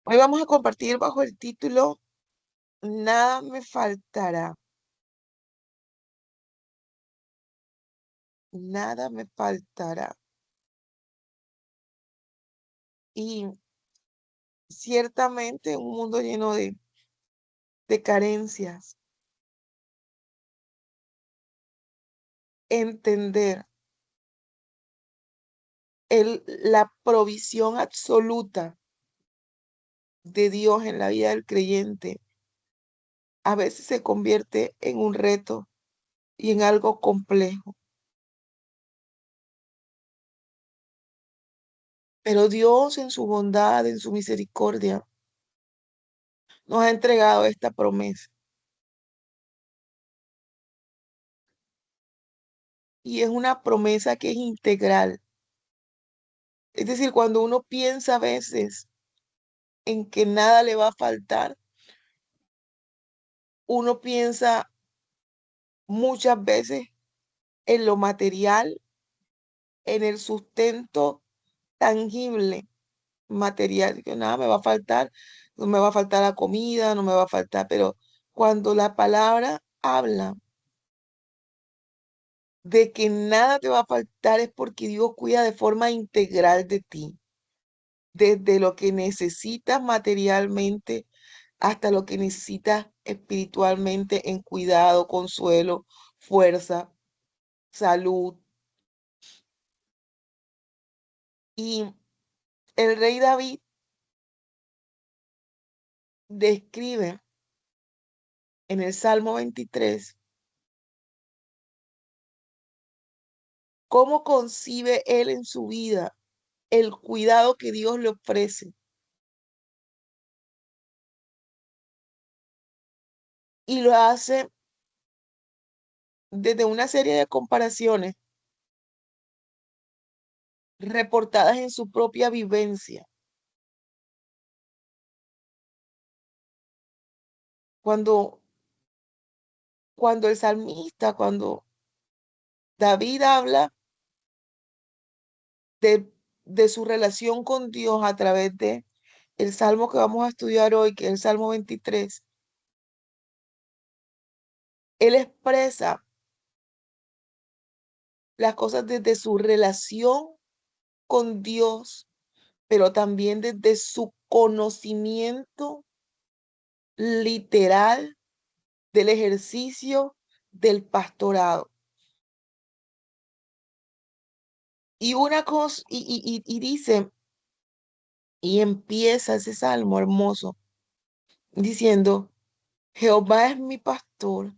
Hoy vamos a compartir bajo el título Nada me faltará, nada me faltará. Y ciertamente un mundo lleno de carencias, entender la provisión absoluta de Dios en la vida del creyente a veces se convierte en un reto y en algo complejo. Pero Dios en su bondad, en su misericordia, nos ha entregado esta promesa. Y es una promesa que es integral. Es decir, cuando uno piensa a veces en que nada le va a faltar, uno piensa muchas veces en lo material, en el sustento tangible, material, que nada me va a faltar, no me va a faltar la comida, no me va a faltar, pero cuando la palabra habla de que nada te va a faltar es porque Dios cuida de forma integral de ti, desde lo que necesitas materialmente hasta lo que necesitas espiritualmente en cuidado, consuelo, fuerza, salud. Y el rey David describe en el Salmo 23 cómo concibe él en su vida el cuidado que Dios le ofrece. Y lo hace desde una serie de comparaciones reportadas en su propia vivencia. Cuando, cuando el salmista, cuando David habla de, de su relación con Dios a través de el salmo que vamos a estudiar hoy, que es el Salmo 23, él expresa las cosas desde su relación con Dios, pero también desde su conocimiento literal del ejercicio del pastorado. Y una cosa, y dice, y empieza ese salmo hermoso diciendo, Jehová es mi pastor,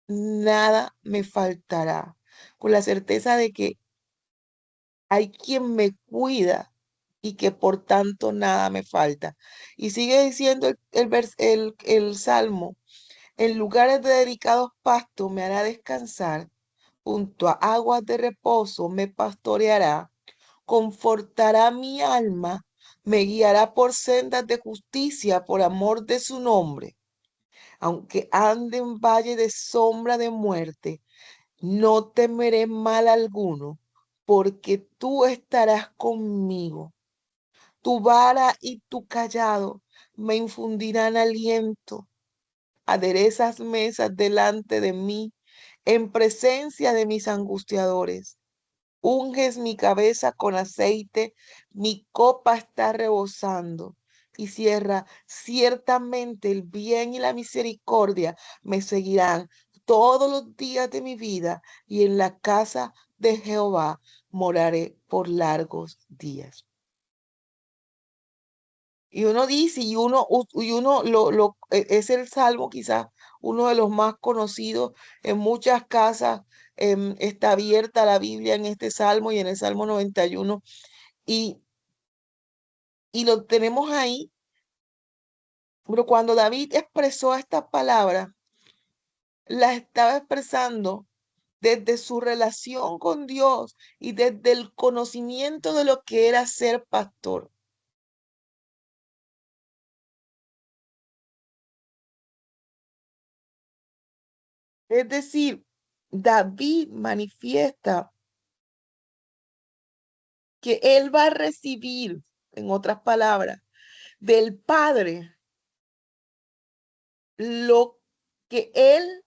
nada me faltará, con la certeza de que hay quien me cuida y que por tanto nada me falta. Y sigue diciendo el salmo, en lugares de delicados pastos me hará descansar, junto a aguas de reposo me pastoreará, confortará mi alma, me guiará por sendas de justicia por amor de su nombre. Aunque ande en valle de sombra de muerte, no temeré mal alguno, porque tú estarás conmigo. Tu vara y tu callado me infundirán aliento. Aderezas mesas delante de mí, en presencia de mis angustiadores. Unges mi cabeza con aceite, mi copa está rebosando. Y cierra, ciertamente el bien y la misericordia me seguirán todos los días de mi vida, y en la casa de Jehová moraré por largos días. Y uno dice, es el salmo quizás uno de los más conocidos en muchas casas. Está abierta la Biblia en este salmo y en el Salmo 91 y, y lo tenemos ahí. Pero cuando David expresó estas palabras, las estaba expresando desde su relación con Dios y desde el conocimiento de lo que era ser pastor. Es decir, David manifiesta que él va a recibir, en otras palabras, del Padre, lo que Él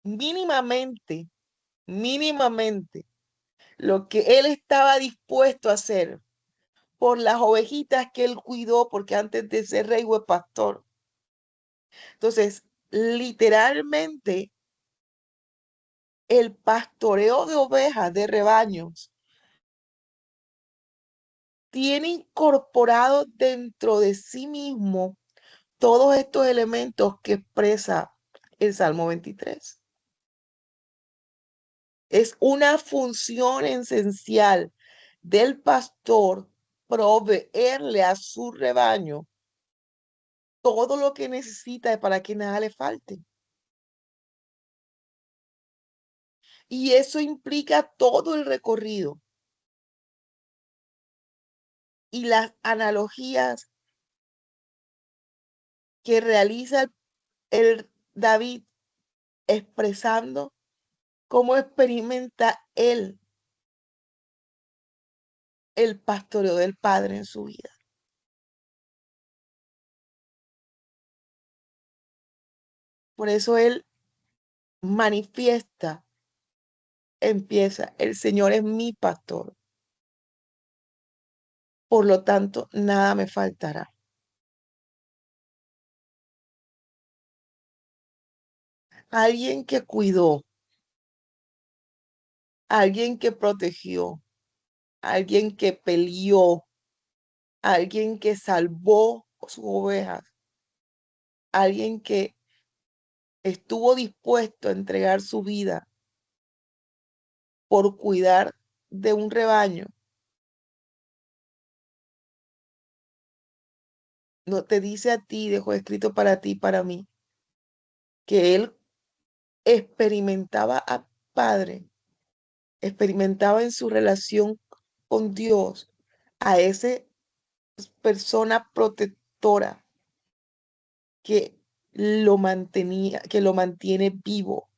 mínimamente, mínimamente, lo que Él estaba dispuesto a hacer por las ovejitas que Él cuidó, porque antes de ser rey fue pastor. Entonces, literalmente, el pastoreo de ovejas, de rebaños, tiene incorporado dentro de sí mismo todos estos elementos que expresa el Salmo 23. Es una función esencial del pastor proveerle a su rebaño todo lo que necesita para que nada le falte. Y eso implica todo el recorrido y las analogías que realiza el David expresando cómo experimenta él el pastoreo del Padre en su vida. Por eso él manifiesta, empieza, el Señor es mi pastor, por lo tanto, nada me faltará. Alguien que cuidó, alguien que protegió, alguien que peleó, alguien que salvó sus ovejas, alguien que estuvo dispuesto a entregar su vida por cuidar de un rebaño, no te dice a ti, dejó escrito para ti, para mí, que él experimentaba a Padre, experimentaba en su relación con Dios a esa persona protectora que lo mantenía, que lo mantiene vivo.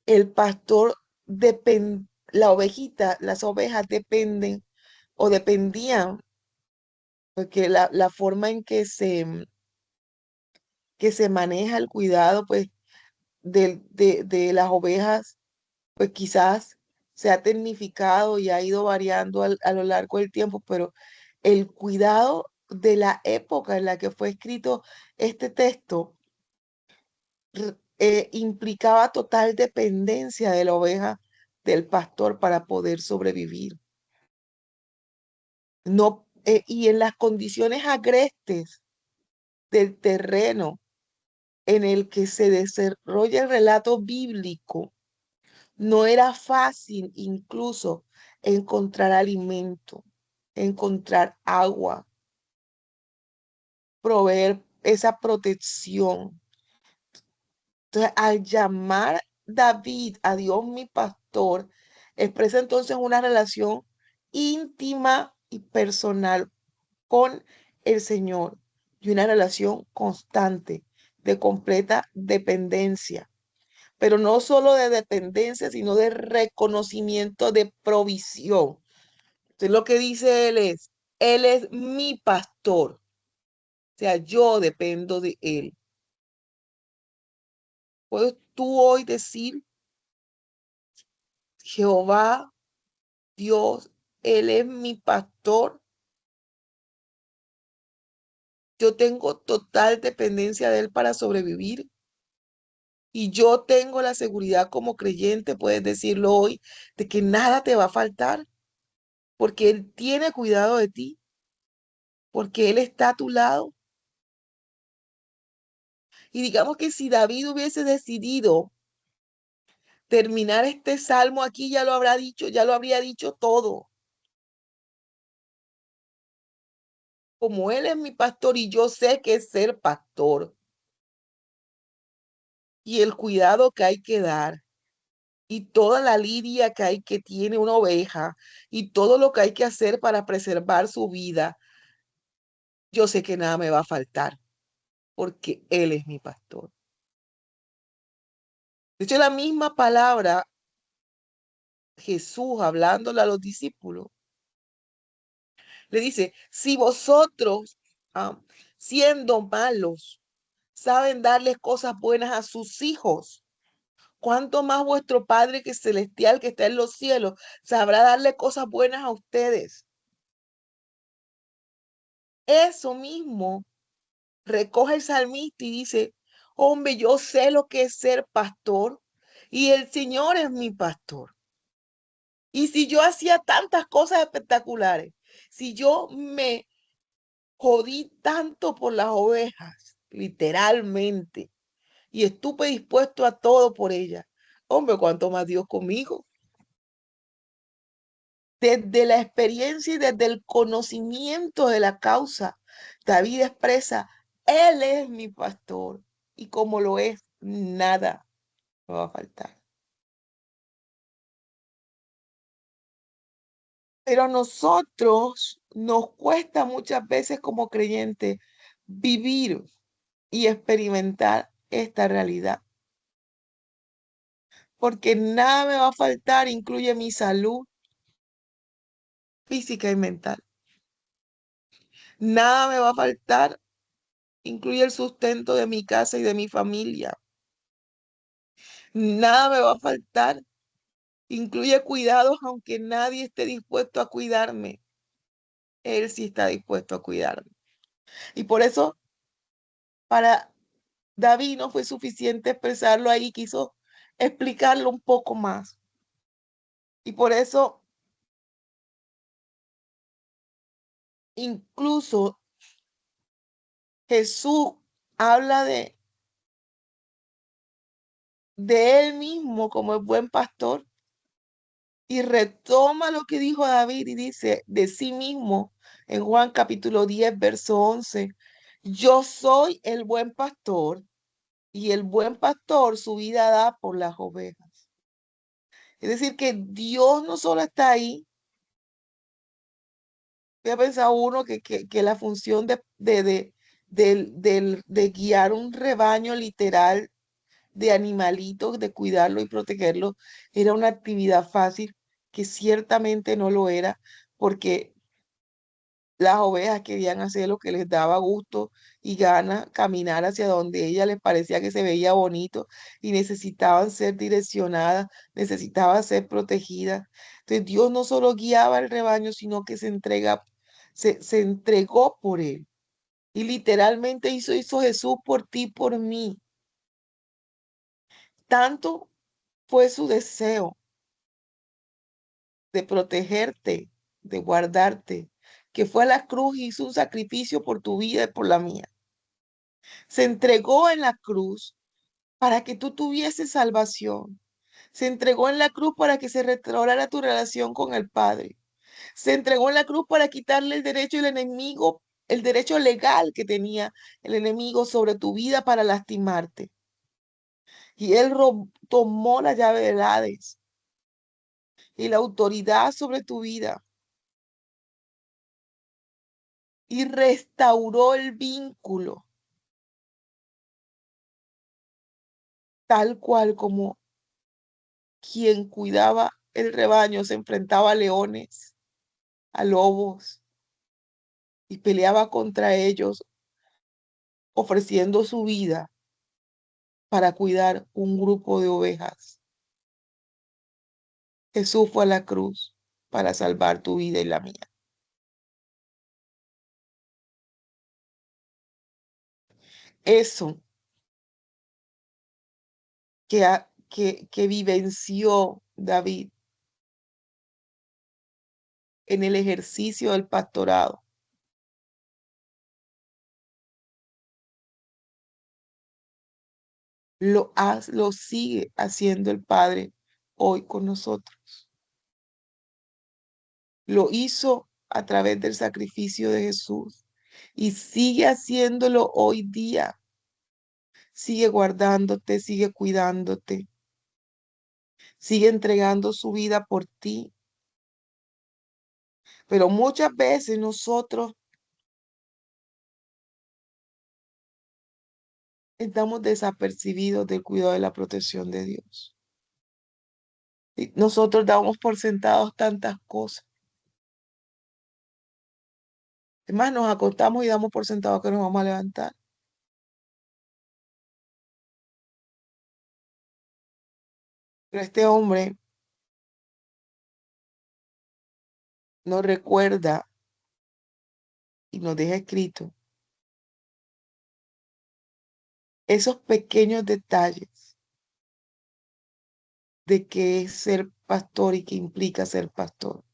El pastor depende, la ovejita, las ovejas dependen o dependían, porque la forma en que se maneja el cuidado, pues, de las ovejas, pues quizás se ha tecnificado y ha ido variando a lo largo del tiempo, pero el cuidado de la época en la que fue escrito este texto implicaba total dependencia de la oveja del pastor para poder sobrevivir. No, y en las condiciones agrestes del terreno en el que se desarrolla el relato bíblico, no era fácil incluso encontrar alimento, encontrar agua, proveer esa protección. Entonces, al llamar David a Dios mi pastor, expresa entonces una relación íntima y personal con el Señor y una relación constante de completa dependencia, pero no solo de dependencia, sino de reconocimiento de provisión. Entonces lo que dice él es mi pastor, o sea, yo dependo de él. ¿Puedes tú hoy decir, Jehová, Dios, él es mi pastor? Yo tengo total dependencia de él para sobrevivir. Y yo tengo la seguridad como creyente, puedes decirlo hoy, de que nada te va a faltar, porque Él tiene cuidado de ti, porque Él está a tu lado. Y digamos que si David hubiese decidido terminar este salmo aquí, ya lo habrá dicho, ya lo habría dicho todo. Como Él es mi pastor y yo sé que es ser pastor y el cuidado que hay que dar y toda la lidia que hay que tiene una oveja y todo lo que hay que hacer para preservar su vida, yo sé que nada me va a faltar porque Él es mi pastor. De hecho, la misma palabra, Jesús hablándole a los discípulos, Le dice, si vosotros, ah, siendo malos, saben darles cosas buenas a sus hijos, ¿cuánto más vuestro Padre que es celestial, que está en los cielos, sabrá darle cosas buenas a ustedes? Eso mismo recoge el salmista y dice, hombre, yo sé lo que es ser pastor y el Señor es mi pastor. Y si yo hacía tantas cosas espectaculares, si yo me jodí tanto por las ovejas, literalmente, y estuve dispuesto a todo por ellas, hombre, cuánto más Dios conmigo. Desde la experiencia y desde el conocimiento de la causa, David expresa, Él es mi pastor y como lo es, nada me va a faltar. Pero a nosotros nos cuesta muchas veces como creyentes vivir y experimentar esta realidad, porque nada me va a faltar, incluye mi salud física y mental. Nada me va a faltar, incluye el sustento de mi casa y de mi familia. Nada me va a faltar, incluye cuidados aunque nadie esté dispuesto a cuidarme. Él sí está dispuesto a cuidarme. Y por eso para David no fue suficiente expresarlo ahí, quiso explicarlo un poco más. Y por eso incluso Jesús habla de él mismo como el buen pastor y retoma lo que dijo David y dice de sí mismo en Juan capítulo 10, verso 11, yo soy el buen pastor y el buen pastor su vida da por las ovejas. Es decir, que Dios no solo está ahí, había pensado uno que la función de guiar un rebaño literal de animalitos, de cuidarlo y protegerlo, era una actividad fácil, que ciertamente no lo era, porque las ovejas querían hacer lo que les daba gusto y gana, caminar hacia donde ella les parecía que se veía bonito y necesitaban ser direccionadas, necesitaban ser protegidas. Entonces Dios no solo guiaba al rebaño, sino que se entregó por él. Y literalmente hizo Jesús por ti, por mí. Tanto fue su deseo de protegerte, de guardarte, que fue a la cruz y hizo un sacrificio por tu vida y por la mía. Se entregó en la cruz para que tú tuvieses salvación. Se entregó en la cruz para que se restaurara tu relación con el Padre. Se entregó en la cruz para quitarle el derecho al enemigo, el derecho legal que tenía el enemigo sobre tu vida para lastimarte. Y él tomó la llave del Hades y la autoridad sobre tu vida y restauró el vínculo, tal cual como quien cuidaba el rebaño se enfrentaba a leones, a lobos y peleaba contra ellos, ofreciendo su vida para cuidar un grupo de ovejas. Jesús fue a la cruz para salvar tu vida y la mía. Eso que vivenció David en el ejercicio del pastorado, lo sigue haciendo el Padre hoy con nosotros. Lo hizo a través del sacrificio de Jesús y sigue haciéndolo hoy día. Sigue guardándote, sigue cuidándote, sigue entregando su vida por ti. Pero muchas veces nosotros estamos desapercibidos del cuidado de la protección de Dios. Y nosotros damos por sentados tantas cosas. Es más, nos acostamos y damos por sentado que nos vamos a levantar. Pero este hombre nos recuerda y nos deja escrito esos pequeños detalles de qué es ser pastor y qué implica ser pastor.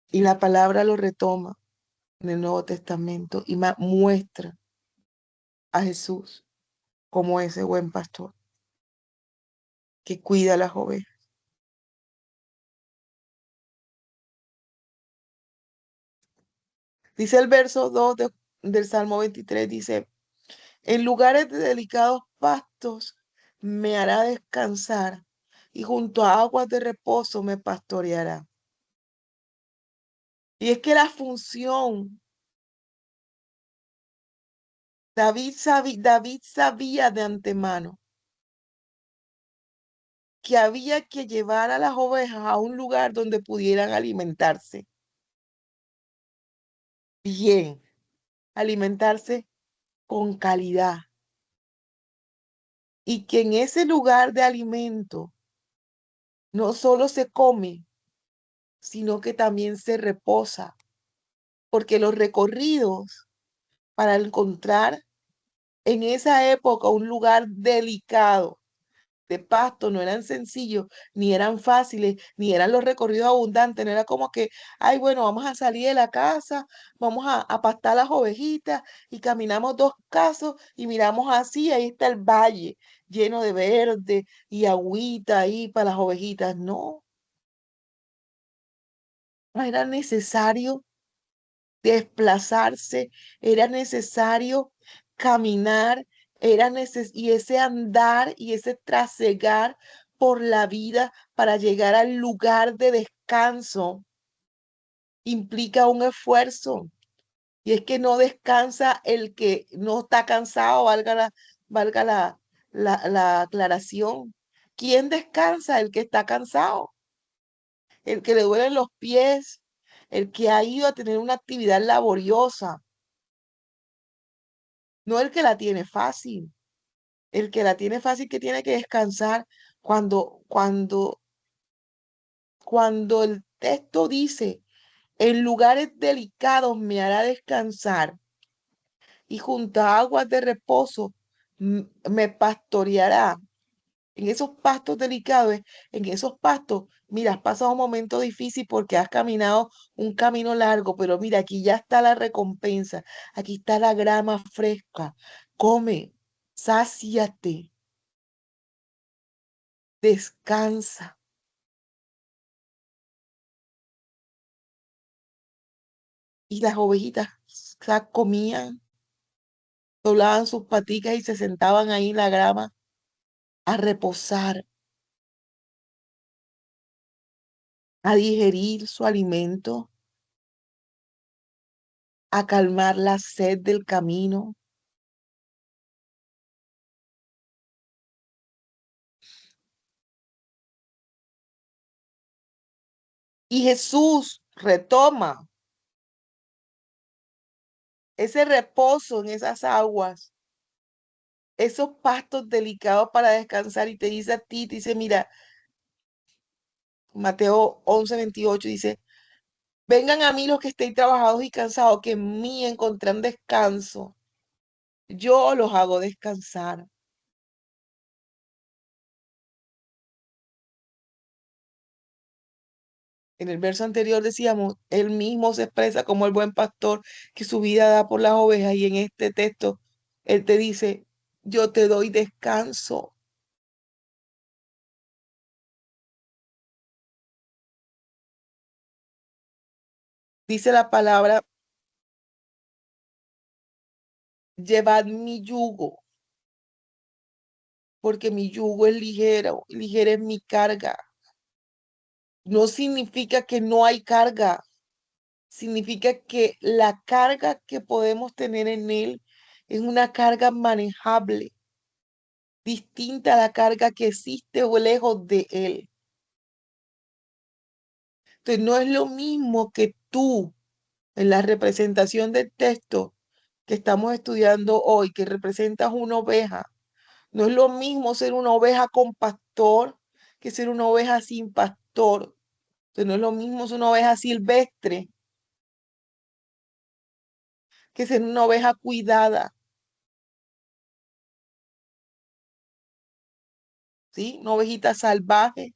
Y la palabra lo retoma en el Nuevo Testamento y muestra a Jesús como ese buen pastor que cuida a las ovejas. Dice el verso 2 del Salmo 23, dice, en lugares de delicados pastos me hará descansar y junto a aguas de reposo me pastoreará. Y es que la función, David sabía de antemano que había que llevar a las ovejas a un lugar donde pudieran alimentarse bien, alimentarse con calidad y que en ese lugar de alimento no solo se come, sino que también se reposa, porque los recorridos para encontrar en esa época un lugar delicado de pasto no eran sencillos, ni eran fáciles, ni eran los recorridos abundantes, no era como que, ay, bueno, vamos a salir de la casa, vamos a pastar las ovejitas y caminamos 2 casos y miramos así, ahí está el valle lleno de verde y agüita ahí para las ovejitas. No, no era necesario desplazarse, era necesario caminar, y ese andar y ese trasegar por la vida para llegar al lugar de descanso implica un esfuerzo. Y es que no descansa el que no está cansado, valga la aclaración. ¿Quién descansa? El que está cansado, el que le duelen los pies, el que ha ido a tener una actividad laboriosa, no el que la tiene fácil. El que la tiene fácil que tiene que descansar cuando el texto dice, en lugares delicados me hará descansar y junto a aguas de reposo me pastoreará. En esos pastos delicados, en esos pastos, mira, has pasado un momento difícil porque has caminado un camino largo, pero mira, aquí ya está la recompensa, aquí está la grama fresca. Come, sáciate, descansa. Y las ovejitas comían, doblaban sus paticas y se sentaban ahí en la grama a reposar, a digerir su alimento, a calmar la sed del camino. Y Jesús retoma ese reposo en esas aguas, esos pastos delicados para descansar y te dice a ti, te dice, mira, Mateo 11:28 dice, vengan a mí los que estéis trabajados y cansados, que en mí encontrarán descanso. Yo los hago descansar. En el verso anterior decíamos, él mismo se expresa como el buen pastor que su vida da por las ovejas y en este texto él te dice, yo te doy descanso. Dice la palabra, llevad mi yugo, porque mi yugo es ligero, ligera es mi carga. No significa que no hay carga, significa que la carga que podemos tener en él es una carga manejable, distinta a la carga que existe o lejos de él. Entonces, no es lo mismo que tú, en la representación del texto que estamos estudiando hoy, que representas una oveja. No es lo mismo ser una oveja con pastor que ser una oveja sin pastor. Entonces, no es lo mismo ser una oveja silvestre que ser una oveja cuidada, ¿sí? Una ovejita salvaje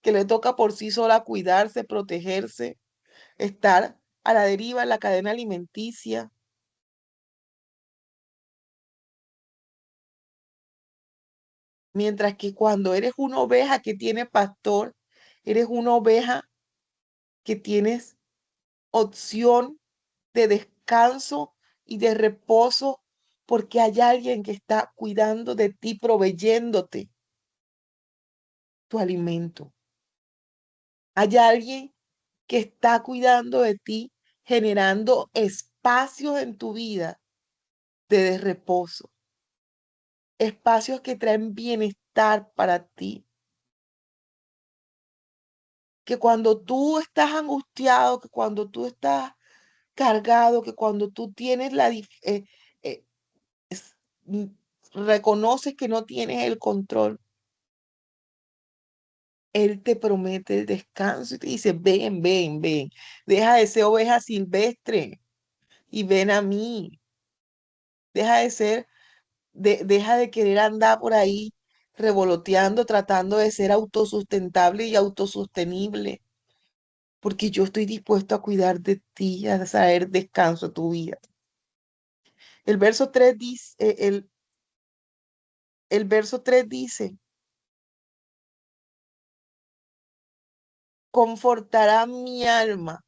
que le toca por sí sola cuidarse, protegerse, estar a la deriva en la cadena alimenticia. Mientras que cuando eres una oveja que tiene pastor, eres una oveja que tienes opción de descanso y de reposo porque hay alguien que está cuidando de ti, proveyéndote tu alimento. Hay alguien que está cuidando de ti, generando espacios en tu vida de reposo, espacios que traen bienestar para ti. Que cuando tú estás angustiado, que cuando tú estás cargado, que cuando tú tienes eh, es- mm, reconoces que no tienes el control, Él te promete el descanso y te dice, ven, ven, ven, deja de ser oveja silvestre y ven a mí, deja de ser, deja de querer andar por ahí revoloteando, tratando de ser autosustentable y autosostenible, porque yo estoy dispuesto a cuidar de ti, a traer descanso a tu vida. El verso 3 dice, el verso 3 dice, confortará mi alma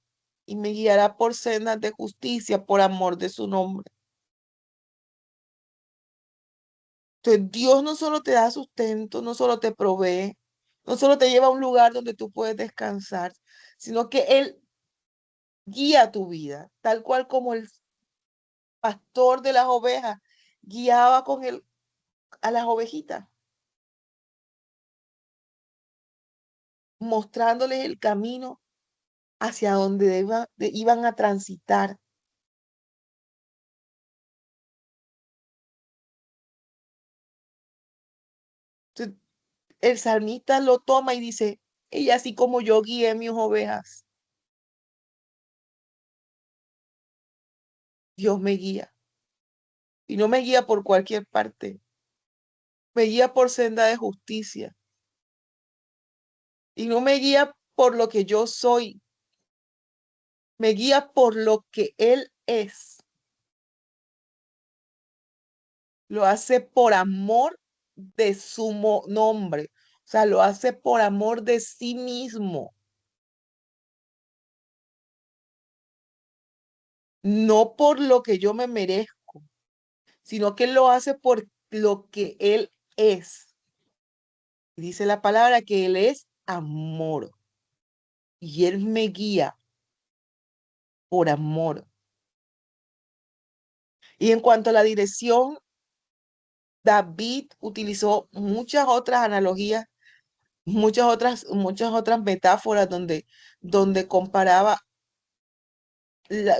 y me guiará por sendas de justicia por amor de su nombre. Entonces, Dios no solo te da sustento, no solo te provee, no solo te lleva a un lugar donde tú puedes descansar, sino que Él guía tu vida, tal cual como el pastor de las ovejas guiaba con él a las ovejitas, mostrándoles el camino hacia donde iban a transitar. Entonces, el salmista lo toma y dice, y así como yo guié mis ovejas, Dios me guía. Y no me guía por cualquier parte, me guía por senda de justicia. Y no me guía por lo que yo soy, me guía por lo que Él es. Lo hace por amor de su nombre. O sea, lo hace por amor de sí mismo, no por lo que yo me merezco, sino que Él lo hace por lo que Él es. Dice la palabra que Él es amor y Él me guía por amor. Y en cuanto a la dirección, David utilizó muchas otras analogías, muchas otras metáforas donde comparaba,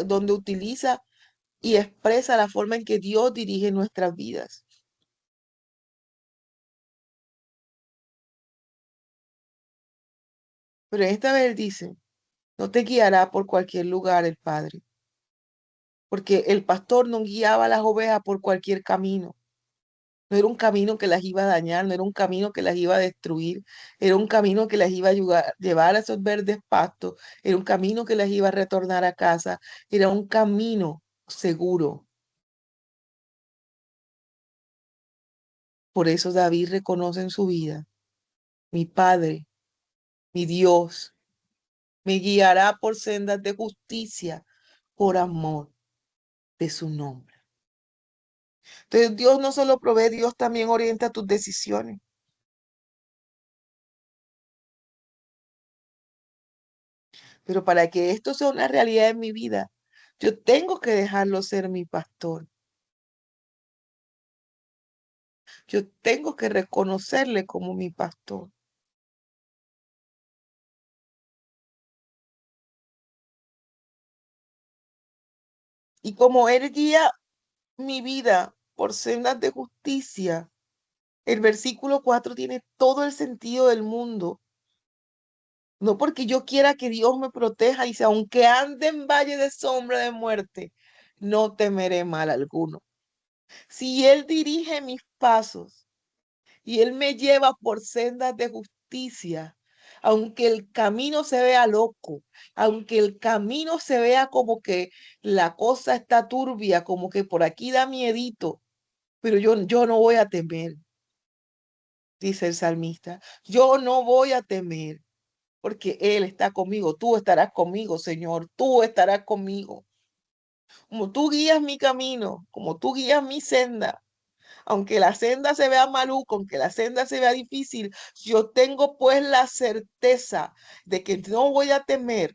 donde utiliza y expresa la forma en que Dios dirige nuestras vidas. Pero esta vez dice, no te guiará por cualquier lugar el Padre, porque el pastor no guiaba a las ovejas por cualquier camino. No era un camino que las iba a dañar, no era un camino que las iba a destruir, era un camino que las iba a llevar a esos verdes pastos, era un camino que las iba a retornar a casa, era un camino seguro. Por eso David reconoce en su vida, mi Padre, mi Dios, me guiará por sendas de justicia, por amor de su nombre. Entonces Dios no solo provee, Dios también orienta tus decisiones. Pero para que esto sea una realidad en mi vida, yo tengo que dejarlo ser mi pastor. Yo tengo que reconocerle como mi pastor. Y como Él guía mi vida por sendas de justicia, el versículo 4 tiene todo el sentido del mundo. No porque yo quiera que Dios me proteja, y dice, aunque ande en valle de sombra de muerte, no temeré mal alguno. Si Él dirige mis pasos y Él me lleva por sendas de justicia, aunque el camino se vea loco, aunque el camino se vea como que la cosa está turbia, como que por aquí da miedito, pero yo no voy a temer, dice el salmista, yo no voy a temer, porque Él está conmigo, tú estarás conmigo, Señor, tú estarás conmigo. Como tú guías mi camino, como tú guías mi senda, aunque la senda se vea maluca, aunque la senda se vea difícil, yo tengo pues la certeza de que no voy a temer,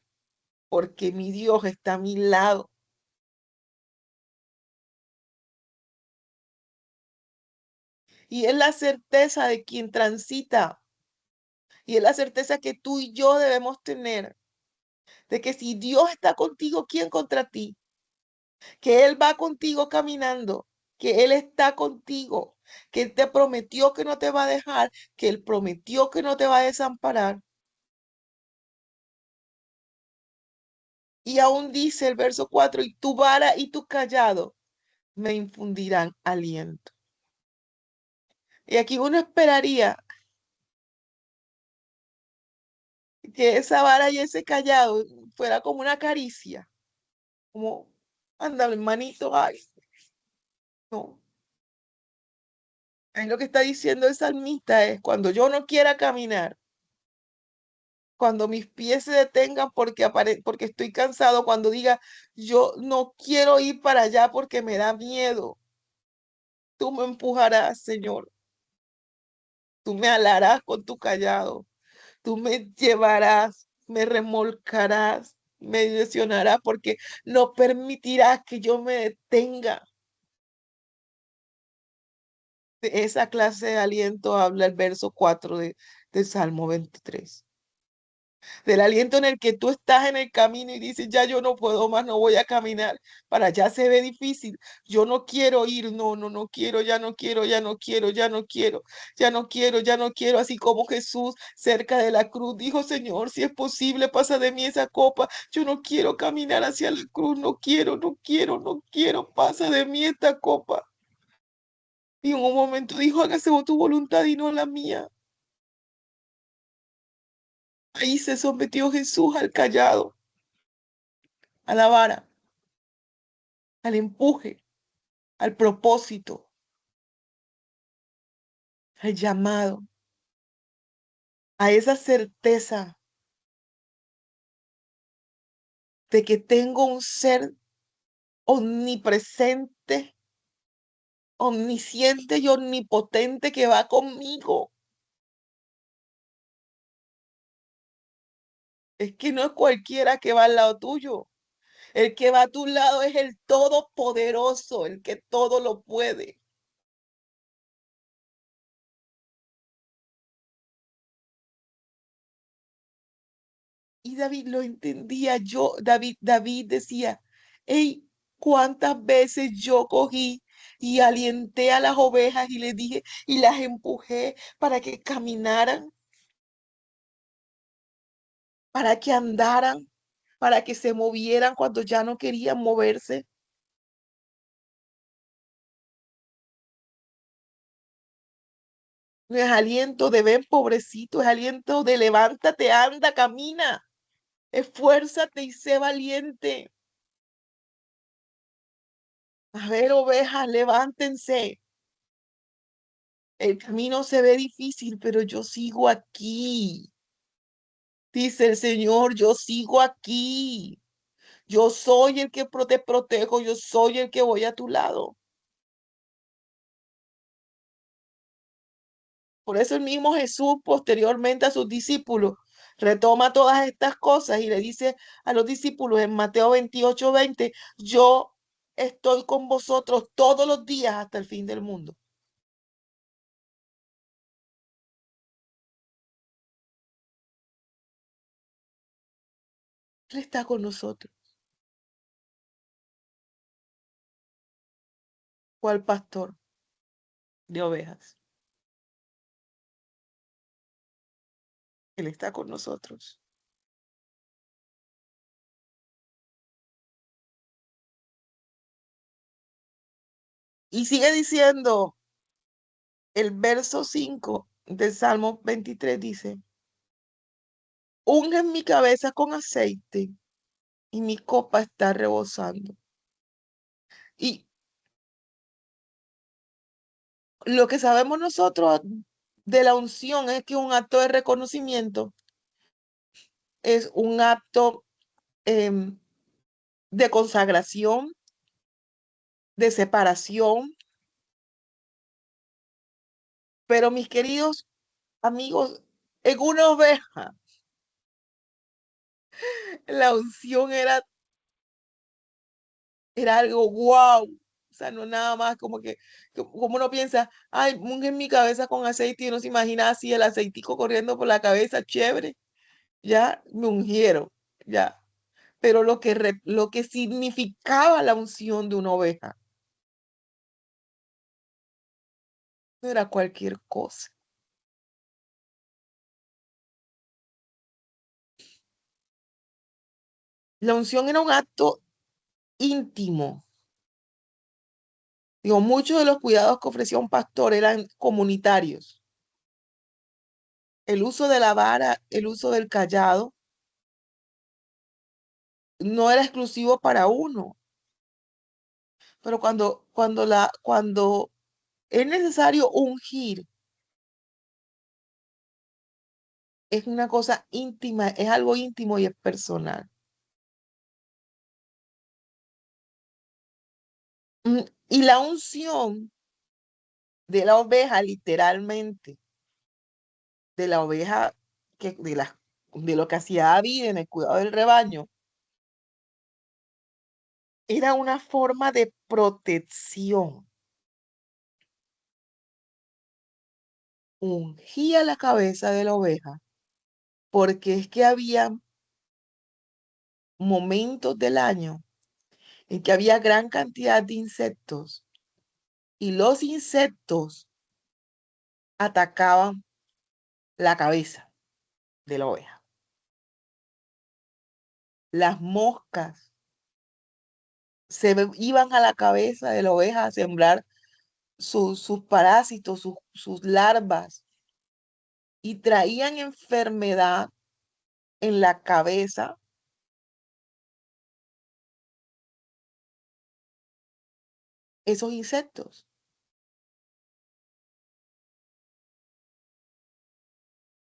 porque mi Dios está a mi lado. Y es la certeza de quien transita, y es la certeza que tú y yo debemos tener, de que si Dios está contigo, ¿quién contra ti? Que Él va contigo caminando, que Él está contigo, que Él te prometió que no te va a dejar, que Él prometió que no te va a desamparar. Y aún dice el verso 4, y tu vara y tu callado me infundirán aliento. Y aquí uno esperaría que esa vara y ese callado fuera como una caricia, como, anda, hermanito, ay, no. Ahí lo que está diciendo el salmista es, cuando yo no quiera caminar, cuando mis pies se detengan porque, porque estoy cansado, cuando diga, yo no quiero ir para allá porque me da miedo, tú me empujarás, Señor, tú me alarás con tu callado, tú me llevarás, me remolcarás, me direccionarás porque no permitirás que yo me detenga. De esa clase de aliento habla el verso 4 del Salmo 23. Del aliento en el que tú estás en el camino y dices, ya yo no puedo más, no voy a caminar, para allá se ve difícil, yo no quiero ir, no, no, no quiero, ya no quiero, ya no quiero, ya no quiero, ya no quiero, ya no quiero, así como Jesús cerca de la cruz dijo, Señor, si es posible, pasa de mí esa copa, yo no quiero caminar hacia la cruz, no quiero, no quiero, no quiero, pasa de mí esta copa. Y en un momento dijo, hágase tu voluntad y no la mía. Ahí se sometió Jesús al callado, a la vara, al empuje, al propósito, al llamado, a esa certeza de que tengo un ser omnipresente, omnisciente y omnipotente que va conmigo. Es que no es cualquiera que va al lado tuyo. El que va a tu lado es el Todopoderoso, el que todo lo puede. Y David lo entendía. David decía, hey, ¿cuántas veces yo cogí y alienté a las ovejas y les dije y las empujé para que caminaran, para que andaran, para que se movieran cuando ya no querían moverse? No es aliento de ven, pobrecito, es aliento de levántate, anda, camina, esfuérzate y sé valiente. A ver, ovejas, levántense. El camino se ve difícil, pero yo sigo aquí. Dice el Señor, yo sigo aquí. Yo soy el que te protejo, yo soy el que voy a tu lado. Por eso el mismo Jesús posteriormente a sus discípulos retoma todas estas cosas y le dice a los discípulos en Mateo 28:20, yo estoy con vosotros todos los días hasta el fin del mundo. Él está con nosotros. ¿Cuál pastor de ovejas? Él está con nosotros. Y sigue diciendo el verso 5 del Salmo 23 dice, unge mi cabeza con aceite y mi copa está rebosando. Y lo que sabemos nosotros de la unción es que un acto de reconocimiento es un acto em, de consagración, de separación, pero mis queridos amigos, en una oveja, la unción era algo wow. O sea, no nada más como uno piensa, ay, unge mi cabeza con aceite y uno se imagina así el aceitico corriendo por la cabeza, chévere, ya me ungieron, ya. Pero lo que significaba la unción de una oveja no era cualquier cosa. La unción era un acto íntimo. Digo, muchos de los cuidados que ofrecía un pastor eran comunitarios. El uso de la vara, el uso del callado, no era exclusivo para uno. Pero cuando es necesario ungir, es una cosa íntima, es algo íntimo y es personal. Y la unción de la oveja, literalmente, de la oveja, de lo que hacía David en el cuidado del rebaño, era una forma de protección. Ungía la cabeza de la oveja, porque es que había momentos del año en que había gran cantidad de insectos y los insectos atacaban la cabeza de la oveja. Las moscas iban a la cabeza de la oveja a sembrar sus parásitos, sus larvas, y traían enfermedad en la cabeza esos insectos,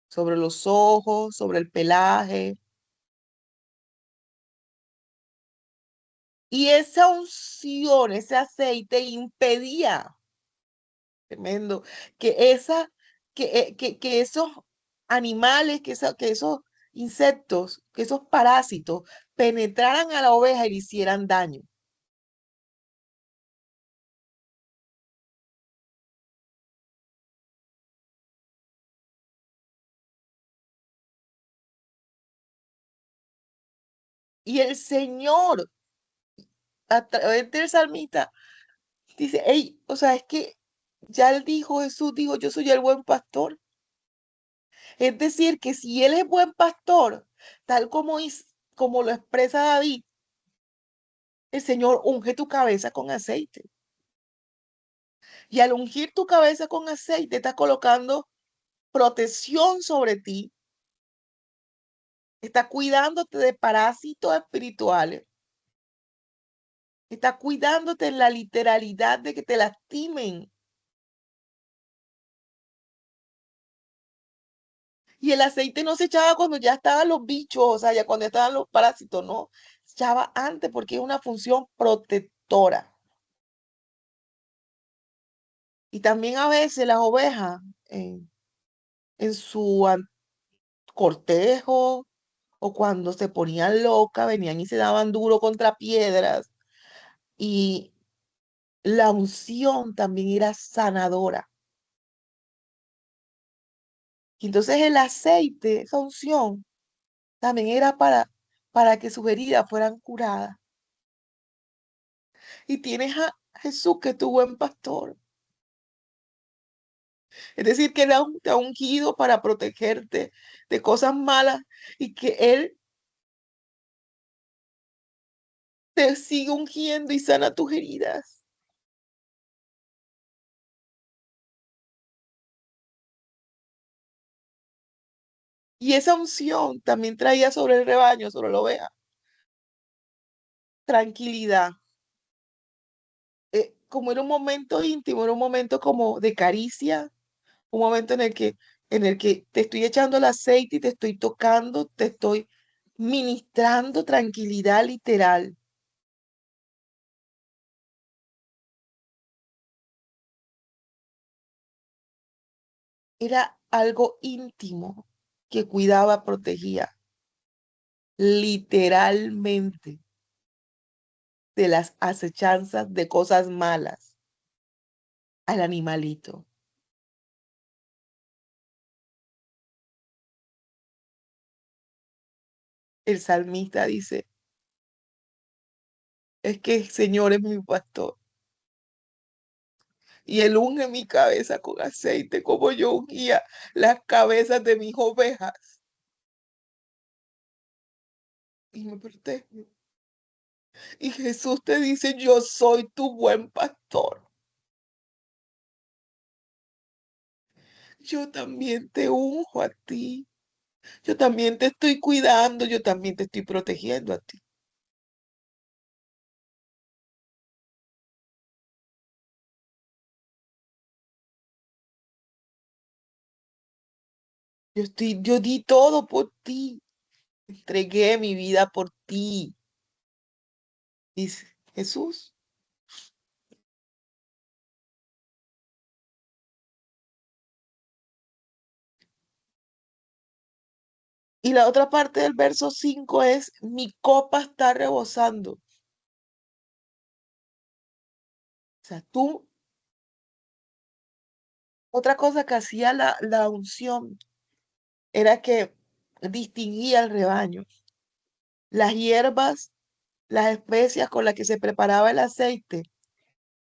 sobre los ojos, sobre el pelaje. Y esa unción, ese aceite impedía, tremendo, que, esa, que esos animales, que esos insectos, que esos parásitos penetraran a la oveja y le hicieran daño. Y el Señor, a través del salmista, dice, hey, o sea, es que ya él dijo, Jesús dijo, yo soy el buen pastor. Es decir, que si él es buen pastor, tal como lo expresa David, el Señor unge tu cabeza con aceite. Y al ungir tu cabeza con aceite, está colocando protección sobre ti, está cuidándote de parásitos espirituales, está cuidándote en la literalidad de que te lastimen. Y el aceite no se echaba cuando ya estaban los bichos, o sea, ya cuando estaban los parásitos, no, se echaba antes porque es una función protectora. Y también a veces las ovejas en su cortejo o cuando se ponían locas, venían y se daban duro contra piedras. Y la unción también era sanadora. Y entonces el aceite, esa unción, también era para que sus heridas fueran curadas. Y tienes a Jesús, que es tu buen pastor. Es decir, que Él te ha ungido para protegerte de cosas malas y que Él te sigue ungiendo y sana tus heridas. Y esa unción también traía sobre el rebaño, sobre la oveja, tranquilidad. Como era un momento íntimo, era un momento como de caricia, un momento en el que te estoy echando el aceite y te estoy tocando, te estoy ministrando tranquilidad literal. Era algo íntimo que cuidaba, protegía, literalmente, de las acechanzas de cosas malas al animalito. El salmista dice, es que el Señor es mi pastor y Él unge mi cabeza con aceite, como yo ungía las cabezas de mis ovejas y me protege. Y Jesús te dice, yo soy tu buen pastor. Yo también te unjo a ti. Yo también te estoy cuidando. Yo también te estoy protegiendo a ti. Yo di todo por ti. Entregué mi vida por ti. Dice Jesús. Y la otra parte del verso 5 es, mi copa está rebosando. O sea, otra cosa que hacía la unción era que distinguía el rebaño. Las hierbas, las especias con las que se preparaba el aceite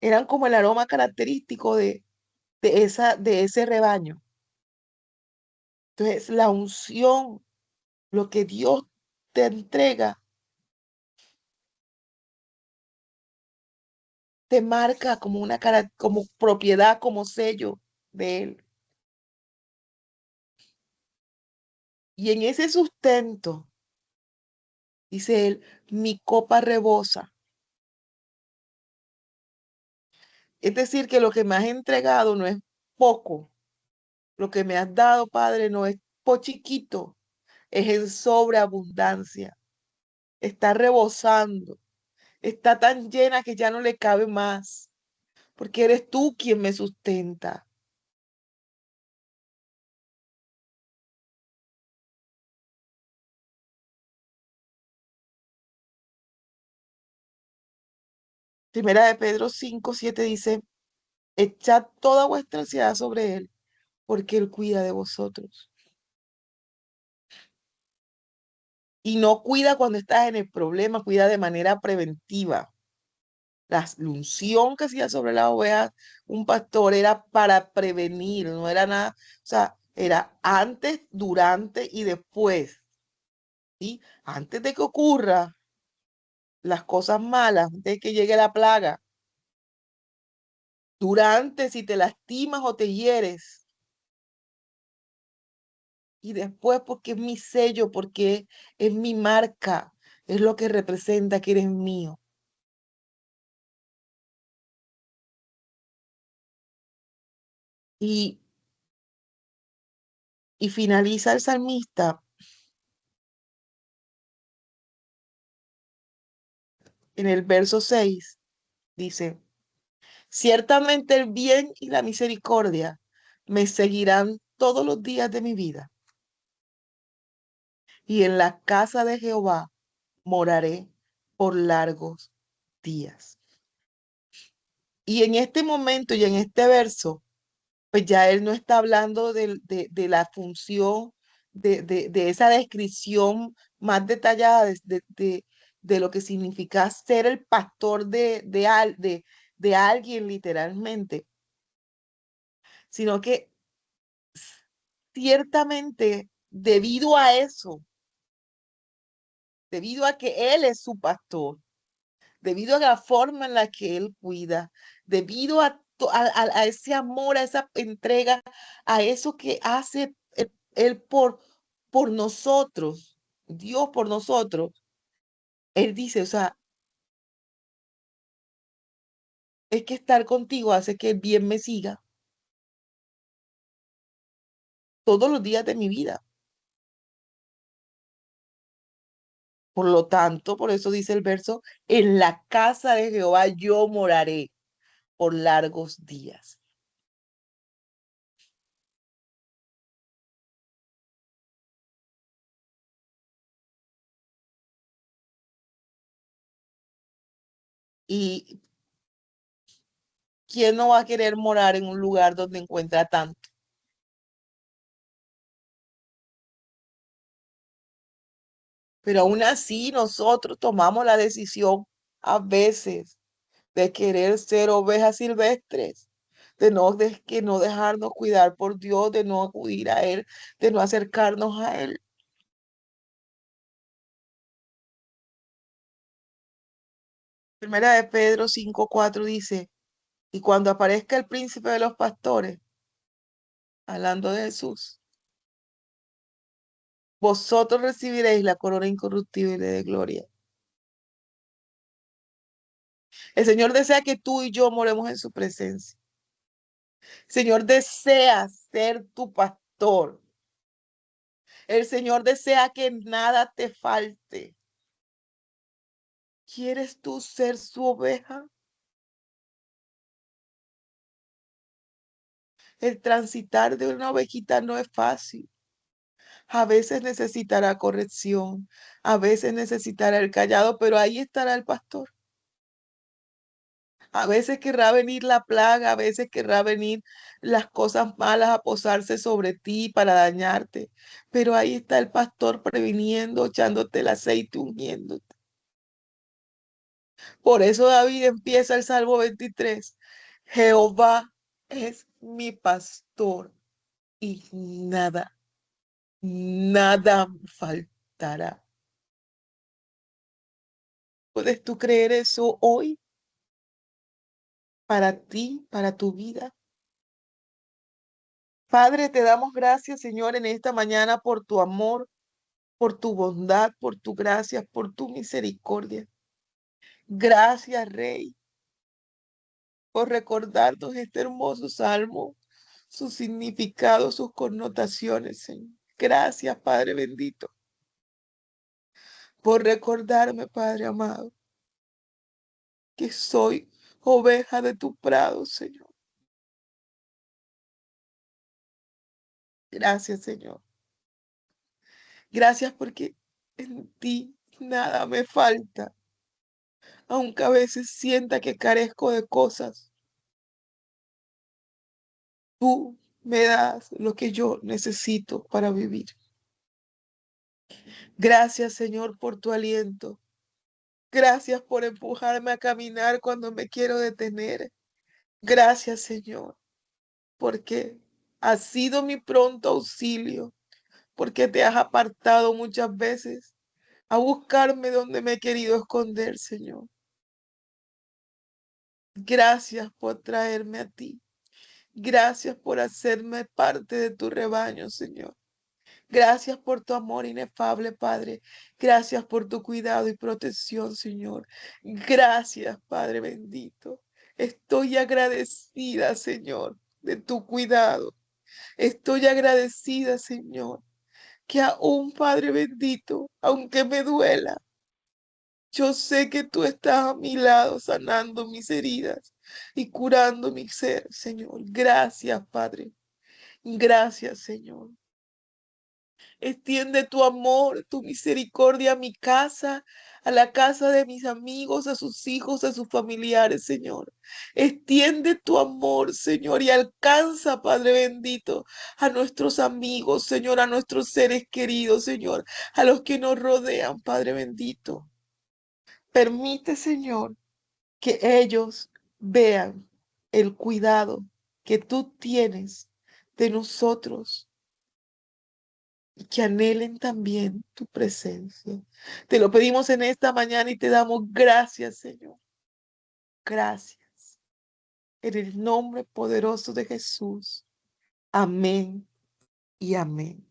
eran como el aroma característico de ese rebaño. Entonces, la unción, lo que Dios te entrega, te marca como como propiedad, como sello de Él. Y en ese sustento, dice Él, mi copa rebosa. Es decir, que lo que me has entregado no es poco. Lo que me has dado, Padre, no es pochiquito, es en sobreabundancia. Está rebosando. Está tan llena que ya no le cabe más, porque eres tú quien me sustenta. Primera de Pedro 5:7 dice, echad toda vuestra ansiedad sobre Él, porque Él cuida de vosotros. Y no cuida cuando estás en el problema, cuida de manera preventiva. La unción que hacía sobre las ovejas un pastor era para prevenir, no era nada, o sea, era antes, durante y después, ¿sí? Antes de que ocurra las cosas malas, antes de que llegue la plaga, durante si te lastimas o te hieres, y después porque es mi sello, porque es mi marca, es lo que representa que eres mío. Y, y finaliza el salmista en el verso 6, dice, ciertamente el bien y la misericordia me seguirán todos los días de mi vida, y en la casa de Jehová moraré por largos días. Y en este momento y en este verso, pues ya él no está hablando de la función, de esa descripción más detallada de lo que significa ser el pastor de alguien literalmente, sino que ciertamente debido a eso, debido a que Él es su pastor, debido a la forma en la que Él cuida, debido a ese amor, a esa entrega, a eso que hace Él por nosotros, Dios por nosotros, Él dice, o sea, es que estar contigo hace que el bien me siga todos los días de mi vida. Por lo tanto, por eso dice el verso, en la casa de Jehová yo moraré por largos días. ¿Y quién no va a querer morar en un lugar donde encuentra tanto? Pero aún así nosotros tomamos la decisión a veces de querer ser ovejas silvestres, que no dejarnos cuidar por Dios, de no acudir a Él, de no acercarnos a Él. Primera de Pedro 5:4 dice, y cuando aparezca el príncipe de los pastores, hablando de Jesús, vosotros recibiréis la corona incorruptible de gloria. El Señor desea que tú y yo moremos en su presencia. El Señor desea ser tu pastor. El Señor desea que nada te falte. ¿Quieres tú ser su oveja? El transitar de una ovejita no es fácil. A veces necesitará corrección, a veces necesitará el callado, pero ahí estará el pastor. A veces querrá venir la plaga, a veces querrá venir las cosas malas a posarse sobre ti para dañarte, pero ahí está el pastor previniendo, echándote el aceite, ungiéndote. Por eso David empieza el Salmo 23. Jehová es mi pastor y nada faltará. ¿Puedes tú creer eso hoy para ti, para tu vida? Padre, te damos gracias, Señor, en esta mañana por tu amor, por tu bondad, por tu gracia, por tu misericordia. Gracias, Rey, por recordarnos este hermoso salmo, su significado, sus connotaciones, Señor. Gracias, Padre bendito, por recordarme, Padre amado, que soy oveja de tu prado, Señor. Gracias, Señor. Gracias porque en ti nada me falta, aunque a veces sienta que carezco de cosas. Tú me das lo que yo necesito para vivir. Gracias, Señor, por tu aliento. Gracias por empujarme a caminar cuando me quiero detener. Gracias, Señor, porque has sido mi pronto auxilio, porque te has apartado muchas veces a buscarme donde me he querido esconder, Señor. Gracias por traerme a ti. Gracias por hacerme parte de tu rebaño, Señor. Gracias por tu amor inefable, Padre. Gracias por tu cuidado y protección, Señor. Gracias, Padre bendito. Estoy agradecida, Señor, de tu cuidado. Estoy agradecida, Señor, que aún, Padre bendito, aunque me duela, yo sé que tú estás a mi lado sanando mis heridas y curando mi ser, Señor. Gracias, Padre. Gracias, Señor. Extiende tu amor, tu misericordia a mi casa, a la casa de mis amigos, a sus hijos, a sus familiares, Señor. Extiende tu amor, Señor, y alcanza, Padre bendito, a nuestros amigos, Señor, a nuestros seres queridos, Señor, a los que nos rodean, Padre bendito. Permite, Señor, que ellos vean el cuidado que tú tienes de nosotros y que anhelen también tu presencia. Te lo pedimos en esta mañana y te damos gracias, Señor. Gracias. En el nombre poderoso de Jesús. Amén y amén.